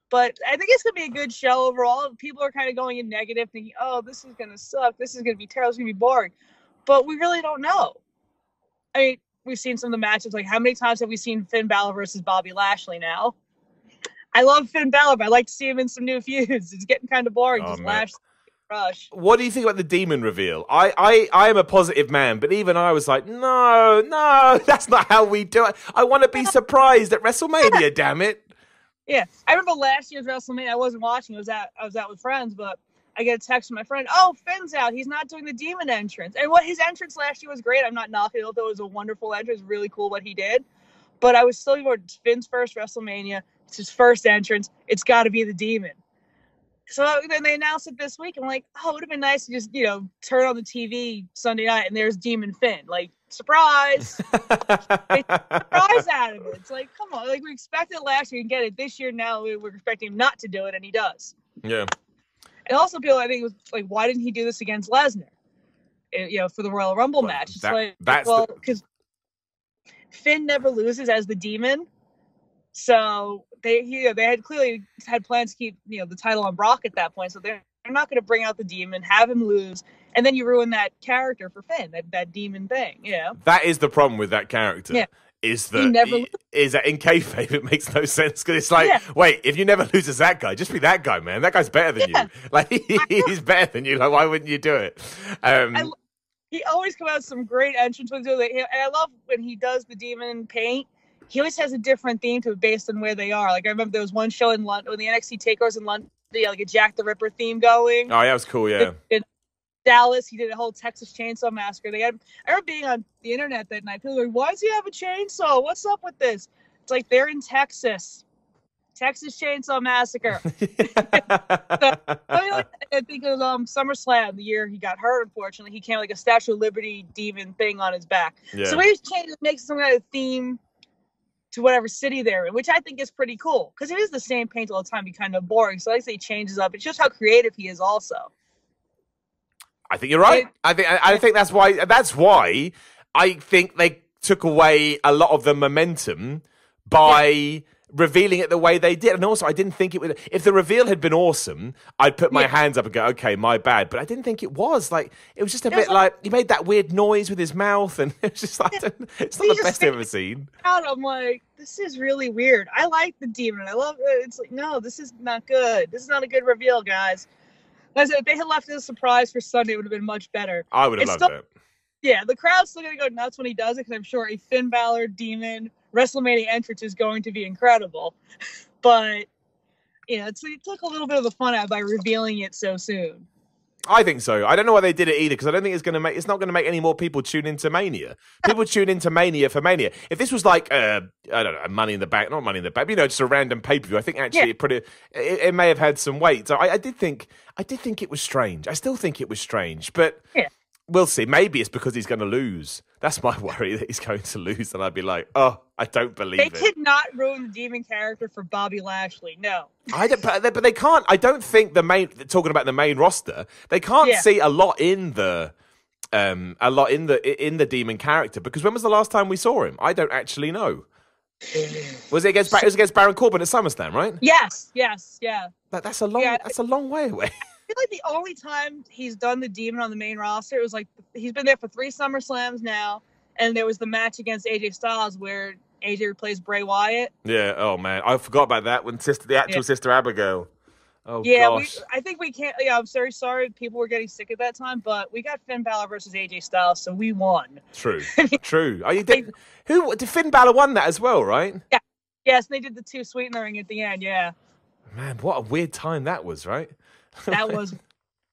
But I think it's going to be a good show overall. People are kind of going in negative, thinking, oh, this is going to suck. This is going to be terrible. It's going to be boring. But we really don't know. I mean, we've seen some of the matches. Like, how many times have we seen Finn Balor versus Bobby Lashley now? I love Finn Balor, but I'd like to see him in some new feuds. It's getting kind of boring. Just Lashley rush. What do you think about the demon reveal? I am a positive man, but even I was like, no, that's not how we do it. I want to be surprised at WrestleMania, damn it. Yeah, I remember last year's WrestleMania. I wasn't watching. I was out with friends, but I get a text from my friend. Oh, Finn's out. He's not doing the demon entrance. And his entrance last year was great. I'm not knocking it. Although it was a wonderful entrance. Really cool what he did. But I was still going, Finn's first WrestleMania. It's his first entrance. It's got to be the demon. So then they announced it this week. I'm like, oh, it would have been nice to just, turn on the TV Sunday night and there's Demon Finn. Like, surprise. Surprise out of it. It's like, come on. Like, we expected it last year and get it this year. Now we're expecting him not to do it, and he does. Yeah. And also, people, I think, was like, why didn't he do this against Lesnar? For the Royal Rumble match. Because Finn never loses as the demon. So they had clearly had plans to keep the title on Brock at that point. So they're not going to bring out the demon, have him lose, and then you ruin that character for Finn, that demon thing. That is the problem with that character. Yeah. Is that in kayfabe it makes no sense, because it's like, wait, if you never lose as that guy, just be that guy, man. That guy's better than you. Like, he's better than you. Like, why wouldn't you do it? He always comes out with some great entrance with it, and I love when he does the demon paint. He always has a different theme to it based on where they are. Like, I remember there was one show in London, when the NXT takeovers in London, like a Jack the Ripper theme going. Oh, yeah, that was cool, yeah. In Dallas, he did a whole Texas Chainsaw Massacre. I remember being on the internet that night. People were like, why does he have a chainsaw? What's up with this? It's like, they're in Texas. Texas Chainsaw Massacre. I think it was SummerSlam, the year he got hurt, unfortunately. He came like a Statue of Liberty demon thing on his back. Yeah. So he just changed it, makes some kind of theme to whatever city they're in, which I think is pretty cool, because it is the same paint all the time, be kind of boring. So I say he changes up. It shows how creative he is also. I think you're right. I think that's why I think they took away a lot of the momentum by revealing it the way they did. And also, I didn't think it would. If the reveal had been awesome, I'd put my hands up and go, okay, my bad. But I didn't think it was. Like, it was just a bit like, he made that weird noise with his mouth, and it was just like, it's not the best I've ever seen. I'm like, this is really weird. I like the demon. I love it. It's like, no, this is not good. This is not a good reveal, guys. Like I said, if they had left it as a surprise for Sunday, it would have been much better. I would have loved it. Yeah, the crowd's still going to go nuts when he does it, because I'm sure a Finn Balor demon WrestleMania entrance is going to be incredible. But, it took a little bit of the fun out by revealing it so soon. I think so. I don't know why they did it either, because I don't think it's not going to make any more people tune into Mania. People tune into Mania for Mania. If this was like, I don't know, Money in the Bank, not Money in the Bank, just a random pay-per-view, I think actually it may have had some weight. So I did think it was strange. I still think it was strange, but we'll see. Maybe it's because he's going to lose. That's my worry, that he's going to lose, and I'd be like, oh, I don't believe it. They could not ruin the demon character for Bobby Lashley. No. But they can't. I don't think talking about the main roster, they can't see a lot in the demon character, because when was the last time we saw him? I don't actually know. Was it against Baron Corbin at SummerSlam, right? Yes, yeah. That's a long way away. I feel like the only time he's done the demon on the main roster, it was like he's been there for 3 SummerSlams now, and there was the match against AJ Styles where AJ replaced Bray Wyatt. Yeah, oh man, I forgot about that when the actual Sister Abigail. Oh yeah, gosh. I think we can't. Yeah, I'm very sorry. People were getting sick at that time, but we got Finn Balor versus AJ Styles, so we won. True. Oh, you did. Who did Finn Balor won that as well, right? Yeah. Yes, they did the 2 sweetener ring at the end. Yeah. Man, what a weird time that was, right? That was.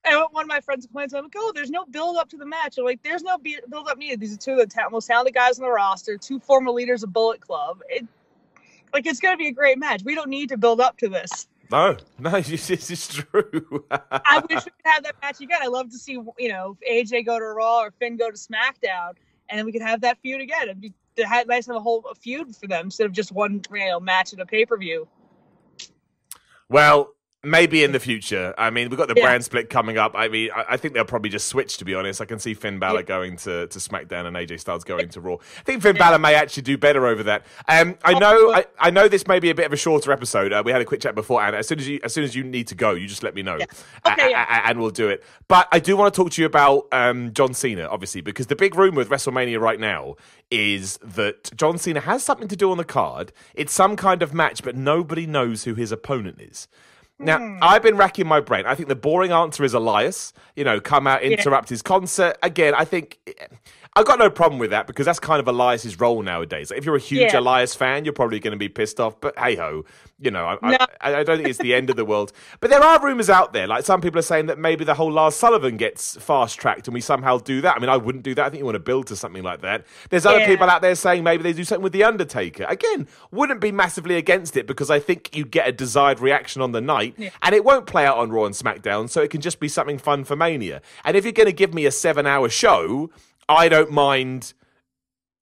And one of my friends complains, I'm like, oh, there's no build up to the match. I'm like, there's no build up needed. These are 2 of the most talented guys on the roster, 2 former leaders of Bullet Club. It's going to be a great match. We don't need to build up to this. No, it's true. I wish we could have that match again. I'd love to see, AJ go to Raw or Finn go to SmackDown, and then we could have that feud again. It'd be nice to have a feud for them instead of just one match at a pay-per-view. Well, Maybe in the future. I mean, we've got the brand split coming up. I mean, I think they'll probably just switch, to be honest. I can see Finn Balor going to SmackDown and AJ Styles going to Raw. I think Finn Balor may actually do better over that. I know this may be a bit of a shorter episode. We had a quick chat before, Anna. As soon as you need to go, you just let me know. And we'll do it. But I do want to talk to you about John Cena, obviously, because the big rumor with WrestleMania right now is that John Cena has something to do on the card. It's some kind of match, but nobody knows who his opponent is. Now, I've been racking my brain. I think the boring answer is Elias. Come out, interrupt his concert. Again, I think I've got no problem with that because that's kind of Elias's role nowadays. Like, if you're a huge Elias fan, you're probably going to be pissed off. But hey-ho, I don't think it's the end of the world. But there are rumours out there. Like, some people are saying that maybe the whole Lars Sullivan gets fast-tracked and we somehow do that. I mean, I wouldn't do that. I think you want to build to something like that. There's other people out there saying maybe they do something with The Undertaker. Again, wouldn't be massively against it because I think you get a desired reaction on the night and it won't play out on Raw and SmackDown, so it can just be something fun for Mania. And if you're going to give me a 7-hour show, I don't mind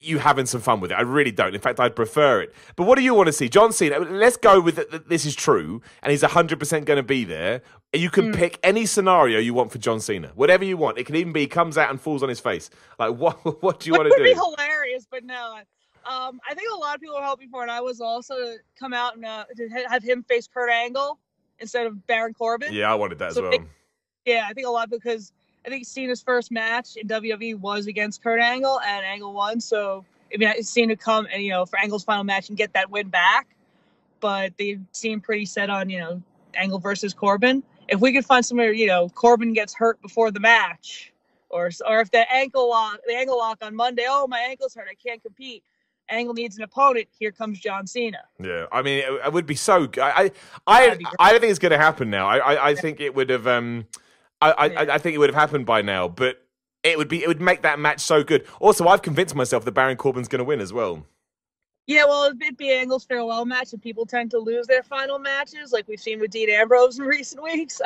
you having some fun with it. I really don't. In fact, I'd prefer it. But what do you want to see? John Cena, let's go with it. This is true, and he's 100% going to be there. You can pick any scenario you want for John Cena. Whatever you want. It can even be he comes out and falls on his face. Like, what do you want to do? It would be hilarious, but no. I think a lot of people were hoping for it. And I was also to come out and to have him face Kurt Angle instead of Baron Corbin. Yeah, I wanted that as well. I think a lot because I think Cena's first match in WWE was against Kurt Angle, and Angle won. So, I mean, Cena come and, for Angle's final match and get that win back. But they seem pretty set on, Angle versus Corbin. If we could find somewhere, Corbin gets hurt before the match, or if the ankle lock on Monday, oh, my ankle's hurt, I can't compete. Angle needs an opponent. Here comes John Cena. Yeah, I mean, it would be so good. I don't think it's going to happen now. I think it would have. I think it would have happened by now, but it would make that match so good. Also, I've convinced myself that Baron Corbin's going to win as well. Yeah, well, it'd be Angle's farewell match, and people tend to lose their final matches, like we've seen with Dean Ambrose in recent weeks.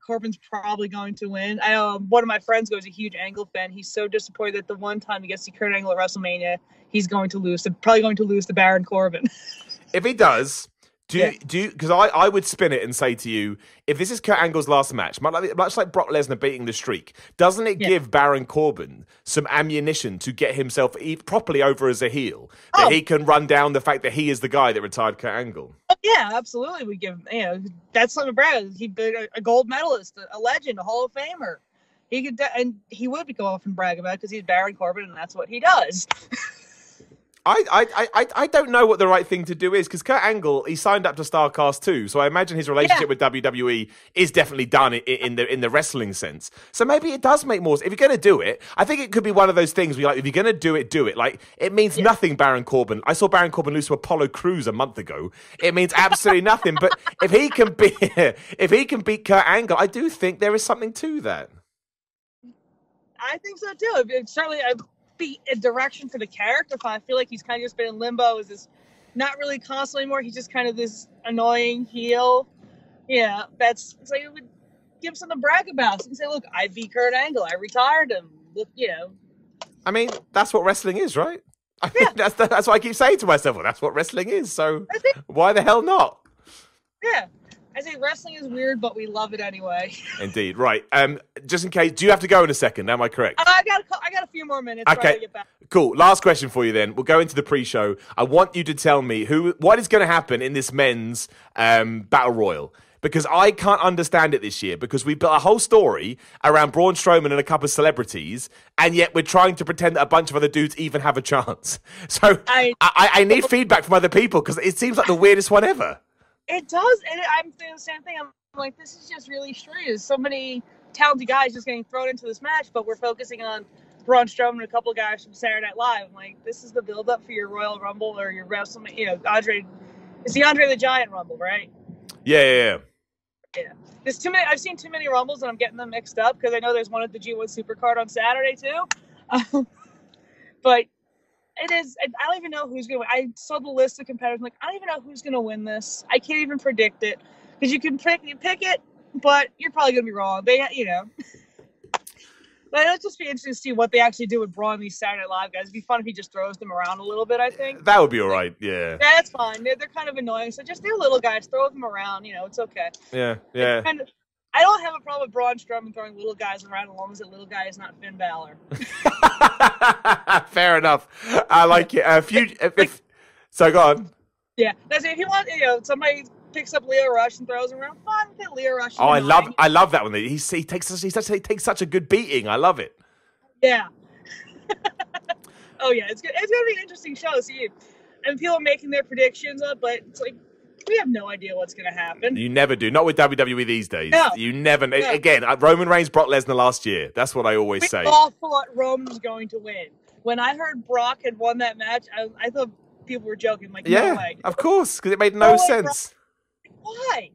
Corbin's probably going to win. I know one of my friends who's a huge Angle fan. He's so disappointed that the one time he gets to see Kurt Angle at WrestleMania, he's going to lose. Probably going to lose to Baron Corbin. If he does, because I would spin it and say to you, if this is Kurt Angle's last match, much like Brock Lesnar beating the streak, doesn't it give Baron Corbin some ammunition to get himself properly over as a heel? That he can run down the fact that he is the guy that retired Kurt Angle. Yeah, absolutely. We give that's something to brag. He'd be a gold medalist, a legend, a Hall of Famer. He could, and he would go off and brag about it because he's Baron Corbin, and that's what he does. I don't know what the right thing to do is because Kurt Angle, he signed up to StarCast too, so I imagine his relationship with WWE is definitely done in the wrestling sense. So maybe it does make more sense. If you're going to do it, I think it could be one of those things where if you're going to do it, do it. Like, it means nothing, Baron Corbin. I saw Baron Corbin lose to Apollo Crews a month ago. It means absolutely nothing. But if he can beat Kurt Angle, I do think there is something to that. I think so too. It's certainly be a direction for the character. I feel like he's kind of just been in limbo. Is this not really constantly anymore? He's just kind of this annoying heel. Yeah, it's like it would give him something to brag about. So you can say, "Look, I beat Kurt Angle. I retired him." Look, I mean, that's what wrestling is, right? I mean, that's what I keep saying to myself. Well, that's what wrestling is. So why the hell not? Yeah. I say wrestling is weird, but we love it anyway. Indeed, right. Just in case, do you have to go in a second? Am I correct? I got a few more minutes. Okay, get back. Cool. Last question for you then. We'll go into the pre-show. I want you to tell me what is going to happen in this men's battle royal. Because I can't understand it this year, because we built a whole story around Braun Strowman and a couple of celebrities, and yet we're trying to pretend that a bunch of other dudes even have a chance. So I need feedback from other people, because it seems like the weirdest one ever. It does, and I'm doing the same thing. I'm like, this is just really strange. There's so many talented guys just getting thrown into this match, but we're focusing on Braun Strowman and a couple of guys from Saturday Night Live. I'm like, this is the build-up for your Royal Rumble or your WrestleMania. It's the Andre the Giant Rumble, right? Yeah. There's too many. I've seen too many Rumbles, and I'm getting them mixed up because I know there's one at the G1 Supercard on Saturday too. But it is. I don't even know who's going to win. I saw the list of competitors. I'm like, I don't even know who's going to win this. I can't even predict it because you pick it, but you're probably going to be wrong. But it'll just be interesting to see what they actually do with Braun and these Saturday Night Live guys. It'd be fun if he just throws them around a little bit, I think. That would be all right, yeah. Yeah, that's fine. They're kind of annoying. So just they're little guys. Throw them around. It's okay. Yeah. I don't have a problem with Braun Strowman throwing little guys around as long as the little guy is not Finn Balor. Fair enough. I like it. So go on. Yeah, that's it. If you want, somebody picks up Leo Rush and throws him around, fine. Leo Rush. Oh, I love that one. He takes such a good beating. I love it. Yeah. Oh yeah, it's good. It's gonna be an interesting show. See, and people are making their predictions up, but it's like we have no idea what's gonna happen. You never do. Not with WWE these days. No. You never. No. Again, Roman Reigns, Brock Lesnar last year. That's what I always say. We all thought Roman was going to win. When I heard Brock had won that match, I thought people were joking. Like, no way. Of course, because it made no sense. Why?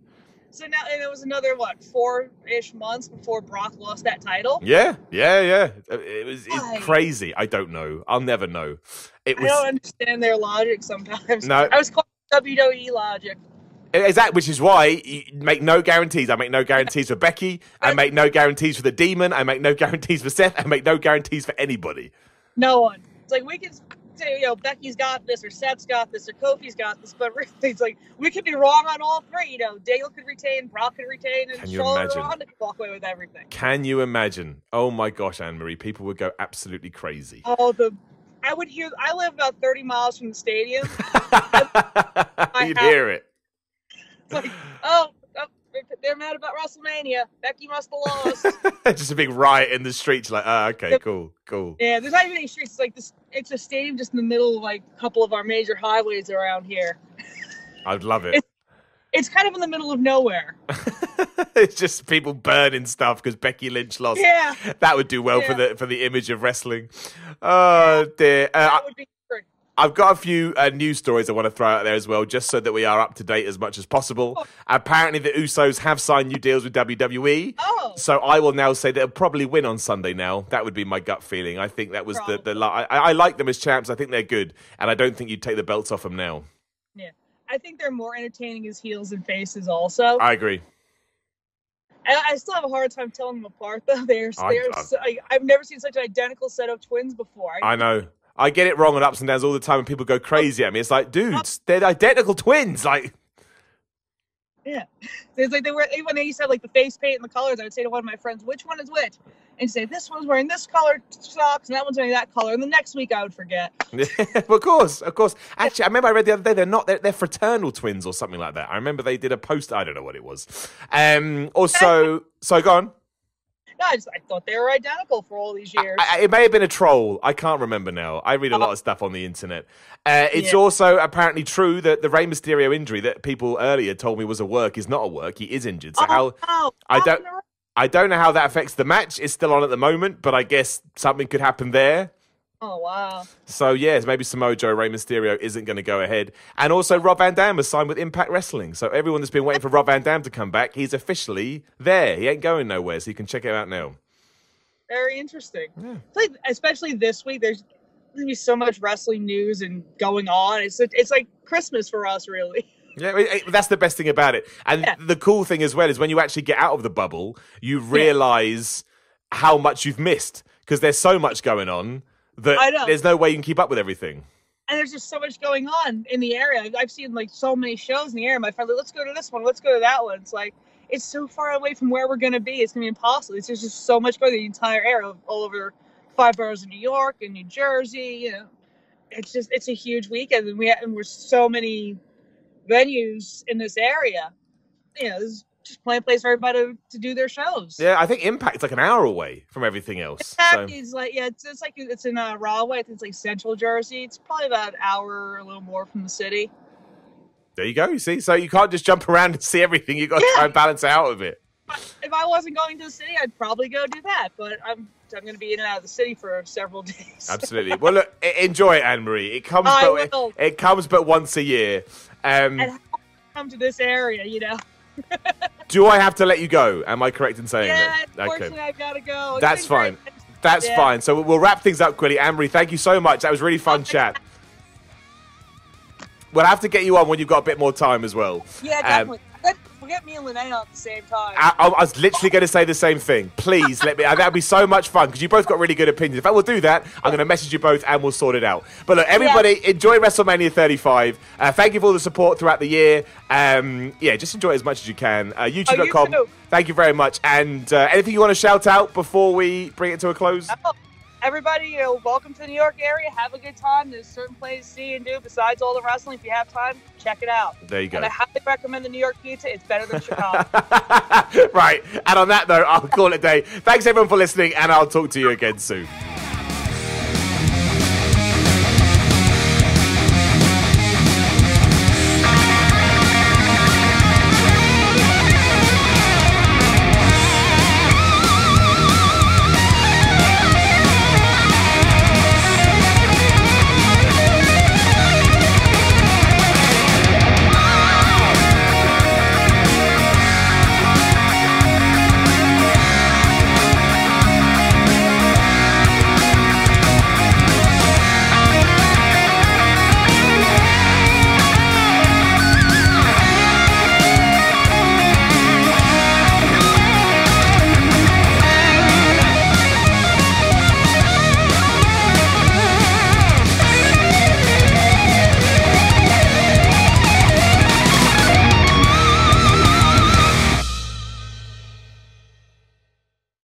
So now, and it was another 4-ish months before Brock lost that title. Yeah. It's crazy. I don't know. I'll never know. I don't understand their logic sometimes. No, I was calling WWE logic. Exactly, which is why you make no guarantees. I make no guarantees for Becky. I make no guarantees for the Demon. I make no guarantees for Seth. I make no guarantees for anybody. No one. It's like we can say, Becky's got this, or Seth's got this, or Kofi's got this, but it's like we could be wrong on all three. Daniel could retain, Brock could retain, and Charlotte or Ronda could walk away with everything. Can you imagine? Oh my gosh, Anmarie, people would go absolutely crazy. Oh, I would hear. I live about 30 miles from the stadium. You'd hear it. It's like, they're mad about WrestleMania. Becky must have lost. Just a big riot in the streets. Like, okay, cool. Yeah, there's not even any streets. It's like this. It's a stadium just in the middle of a couple of our major highways around here. I'd love it. It's kind of in the middle of nowhere. It's just people burning stuff because Becky Lynch lost. Yeah, that would do well for the image of wrestling. Oh dear. That would be great. I've got a few news stories I want to throw out there as well, just so that we are up to date as much as possible. Oh. Apparently, the Usos have signed new deals with WWE. Oh. So I will now say they'll probably win on Sunday now. That would be my gut feeling. I think that was I like them as champs. I think they're good. And I don't think you'd take the belts off them now. Yeah. I think they're more entertaining as heels and faces also. I agree. I still have a hard time telling them apart, though. I've never seen such an identical set of twins before. I know. I get it wrong on ups and downs all the time, and people go crazy at me. It's like, dudes, they're identical twins. Like, yeah, it's like when they used to have the face paint and the colors. I would say to one of my friends, "Which one is which?" And say, "This one's wearing this color socks, and that one's wearing that color." And the next week, I would forget. Of course. Actually, I remember I read the other day they're fraternal twins or something like that. I remember they did a post. I don't know what it was. So go on. No, I thought they were identical for all these years. It may have been a troll. I can't remember now. I read a lot of stuff on the internet. It's also apparently true that the Rey Mysterio injury that people earlier told me was a work is not a work. He is injured. So I don't know how that affects the match. It's still on at the moment, but I guess something could happen there. Oh, wow. So, yes, maybe Samoa Joe, Rey Mysterio isn't going to go ahead. And also, Rob Van Dam has signed with Impact Wrestling. So, everyone that's been waiting for Rob Van Dam to come back, he's officially there. He ain't going nowhere, so you can check it out now. Very interesting. Yeah. Especially this week, there's going to be so much wrestling news and going on. It's like Christmas for us, really. Yeah, that's the best thing about it. And the cool thing as well is when you actually get out of the bubble, you realize how much you've missed because there's so much going on. There's no way you can keep up with everything. And there's just so much going on in the area. I've seen so many shows in the area. My friend, let's go to this one. Let's go to that one. It's it's so far away from where we're going to be. It's going to be impossible. There's just so much going on in the entire area, all over 5 boroughs of New York and New Jersey. It's a huge weekend. And we're so many venues in this area. There's just plenty of place for everybody to do their shows. Yeah, I think Impact's an hour away from everything else. Impact is it's in Rahway. I think it's Central Jersey. It's probably about an hour or a little more from the city. There you go. You see, so you can't just jump around and see everything. You've got to try and balance it out a bit. If I wasn't going to the city, I'd probably go do that. But I'm going to be in and out of the city for several days. Absolutely. Well, look, enjoy it, Anmarie. It comes but once a year. And how come to this area, Do I have to let you go? Am I correct in saying that? Yeah, unfortunately, I've got to go. That's fine. That's fine. So we'll wrap things up quickly. Anmarie, thank you so much. That was really fun chat. We'll have to get you on when you've got a bit more time as well. Yeah, definitely. We'll get me and Lene on at the same time. I was literally going to say the same thing. Please let me. That'd be so much fun because you both got really good opinions. In fact, we'll do that. I'm going to message you both and we'll sort it out. But look, everybody, enjoy WrestleMania 35. Thank you for all the support throughout the year. Just enjoy it as much as you can. YouTube.com. Thank you very much. And anything you want to shout out before we bring it to a close? Everybody, welcome to the New York area. Have a good time. There's certain places to see and do besides all the wrestling. If you have time, check it out. There you go. And I highly recommend the New York pizza. It's better than Chicago. Right. And on that note, I'll call it a day. Thanks, everyone, for listening, and I'll talk to you again soon.